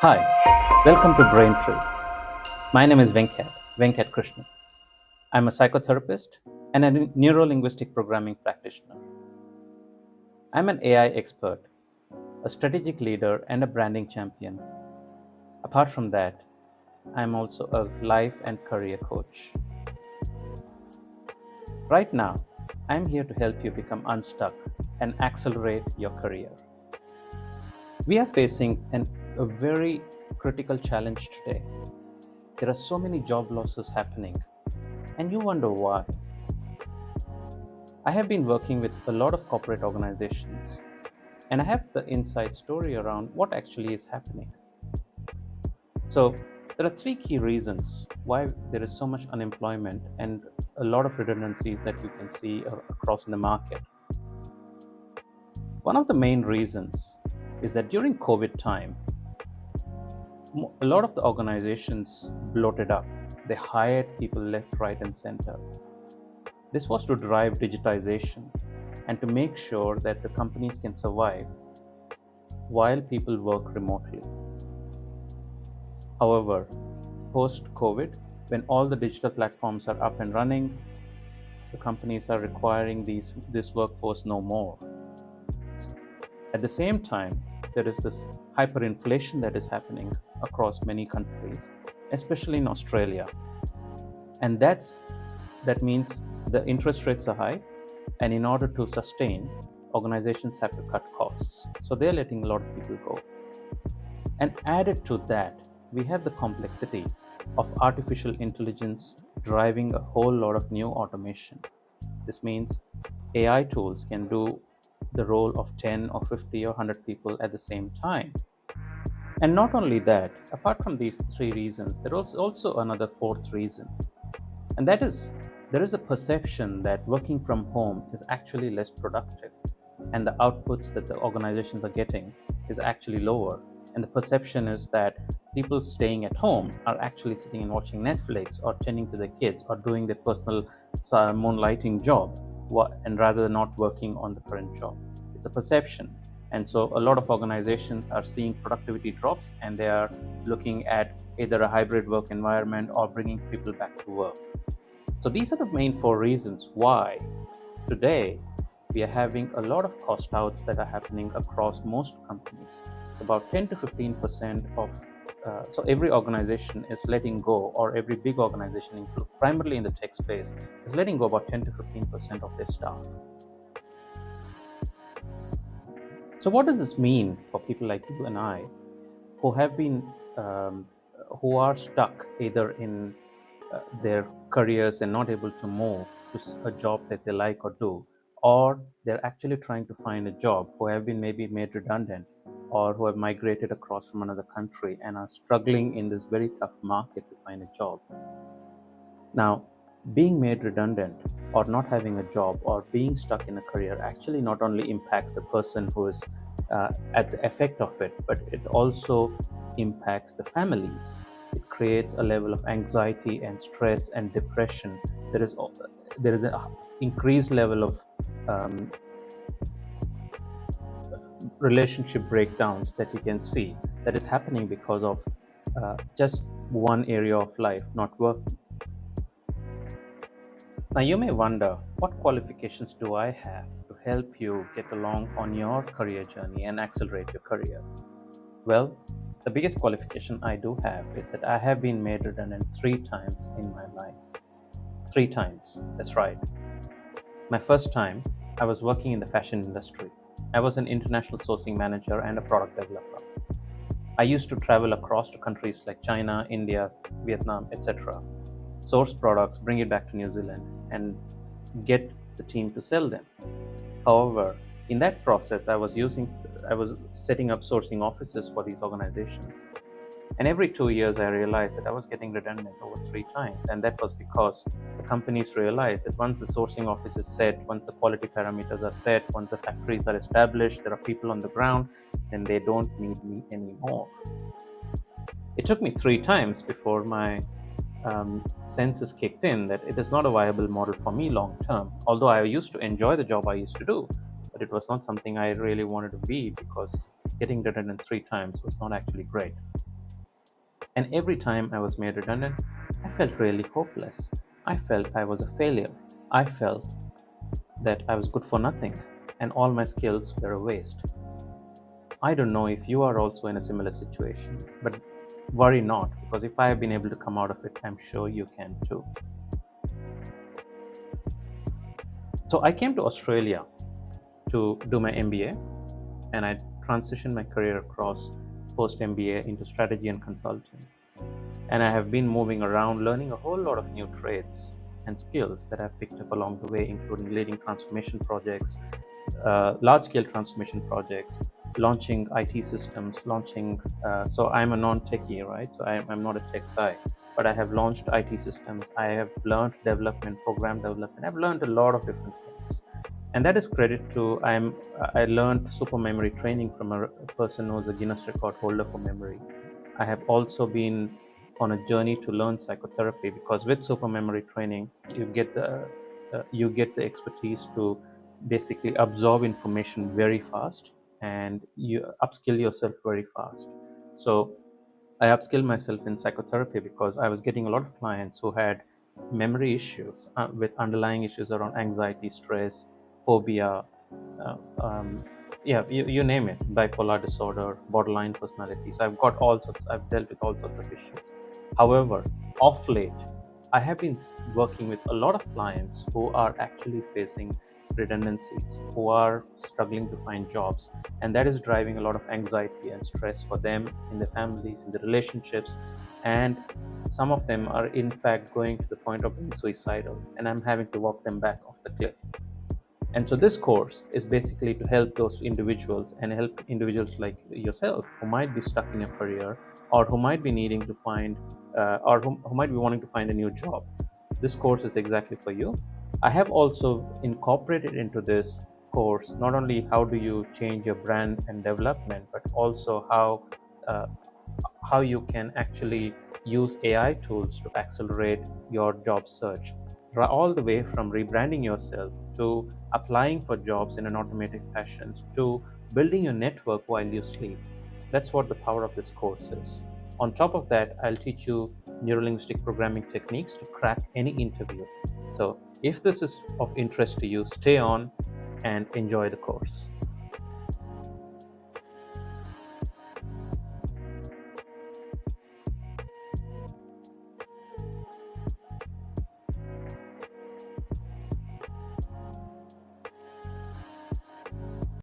Hi, welcome to Brain Tree. My name is Venkat Krishnan. I'm a psychotherapist and a neuro-linguistic programming practitioner. I'm an AI expert, a strategic leader, and a branding champion. Apart from that, I'm also a life and career coach. Right now, I'm here to help you become unstuck and accelerate your career. We are facing a very critical challenge today. There are so many job losses happening, and you wonder why. I have been working with a lot of corporate organizations, and I have the inside story around what actually is happening. So, there are three key reasons why there is so much unemployment and a lot of redundancies that you can see across in the market. One of the main reasons is that during COVID time, a lot of the organizations bloated up. They hired people left, right, and center. This was to drive digitization and to make sure that the companies can survive while people work remotely. However, post COVID, when all the digital platforms are up and running, the companies are requiring this workforce no more. At the same time, there is this hyperinflation that is happening across many countries, especially in Australia. And that means the interest rates are high, and in order to sustain, organizations have to cut costs. So they're letting a lot of people go. And added to that, we have the complexity of artificial intelligence driving a whole lot of new automation. This means AI tools can do the role of 10 or 50 or 100 people at the same time. And not only that, apart from these three reasons, there is also another fourth reason. And that is there is a perception that working from home is actually less productive, and the outputs that the organizations are getting is actually lower. And the perception is that people staying at home are actually sitting and watching Netflix or tending to their kids or doing their personal moonlighting job, and rather than not working on the current job. It's a perception. And so a lot of organizations are seeing productivity drops, and they are looking at either a hybrid work environment or bringing people back to work. So these are the main four reasons why today we are having a lot of cost outs that are happening across most companies. So about 10 to 15% of so every organization is letting go, or every big organization, primarily in the tech space, is letting go about 10 to 15% of their staff. So what does this mean for people like you and I, who have been who are stuck either in their careers and not able to move to a job that they like or do, or they're actually trying to find a job, who have been maybe made redundant or who have migrated across from another country and are struggling in this very tough market to find a job. Now, being made redundant or not having a job or being stuck in a career actually not only impacts the person who is at the effect of it, but it also impacts the families. It creates a level of anxiety and stress and depression. There is an increased level of um, relationship breakdowns that you can see that is happening because of just one area of life not working. Now, you may wonder, what qualifications do I have to help you get along on your career journey and accelerate your career? Well, the biggest qualification I do have is that I have been made redundant 3 times in my life. 3 times, that's right. My first time, I was working in the fashion industry. I was an international sourcing manager and a product developer. I used to travel across to countries like China, India, Vietnam, etc., source products, bring it back to New Zealand, and get the team to sell them. However, in that process, I was setting up sourcing offices for these organizations. And every 2 years, I realized that I was getting redundant over 3 times. And that was because the companies realized that once the sourcing office is set, once the quality parameters are set, once the factories are established, there are people on the ground, then they don't need me anymore. It took me 3 times before my senses kicked in that it is not a viable model for me long term. Although I used to enjoy the job I used to do, but it was not something I really wanted to be, because getting redundant 3 times was not actually great. And every time I was made redundant, I felt really hopeless. I felt I was a failure. I felt that I was good for nothing and all my skills were a waste. I don't know if you are also in a similar situation, but worry not, because if I have been able to come out of it, I'm sure you can too. So I came to Australia to do my MBA, and I transitioned my career across post MBA into strategy and consulting. And I have been moving around learning a whole lot of new trades and skills that I've picked up along the way, including leading transformation projects, large scale transformation projects, launching IT systems, launching. So I'm a non techie, right? So I'm not a tech guy, but I have launched IT systems. I have learned development, program development. I've learned a lot of different things. And that is credit to I learned super memory training from a person who's a Guinness record holder for memory. I have also been on a journey to learn psychotherapy, because with super memory training you get the expertise to basically absorb information very fast, and you upskill yourself very fast. So I upskilled myself in psychotherapy because I was getting a lot of clients who had memory issues with underlying issues around anxiety, stress, phobia, uh, um, yeah, you name it, bipolar disorder, borderline personality. So I've dealt with all sorts of issues. However, off late, I have been working with a lot of clients who are actually facing redundancies, who are struggling to find jobs, and that is driving a lot of anxiety and stress for them in their families, in their relationships, and some of them are in fact going to the point of being suicidal, and I'm having to walk them back off the cliff. And so this course is basically to help those individuals and help individuals like yourself who might be stuck in your career, or who might be needing to find, who might be wanting to find a new job. This course is exactly for you. I have also incorporated into this course not only how do you change your brand and development, but also uh, how you can actually use AI tools to accelerate your job search, all the way from rebranding yourself to applying for jobs in an automated fashion to building your network while you sleep. That's what the power of this course is. On top of that, I'll teach you neurolinguistic programming techniques to crack any interview. So, if this is of interest to you, stay on and enjoy the course.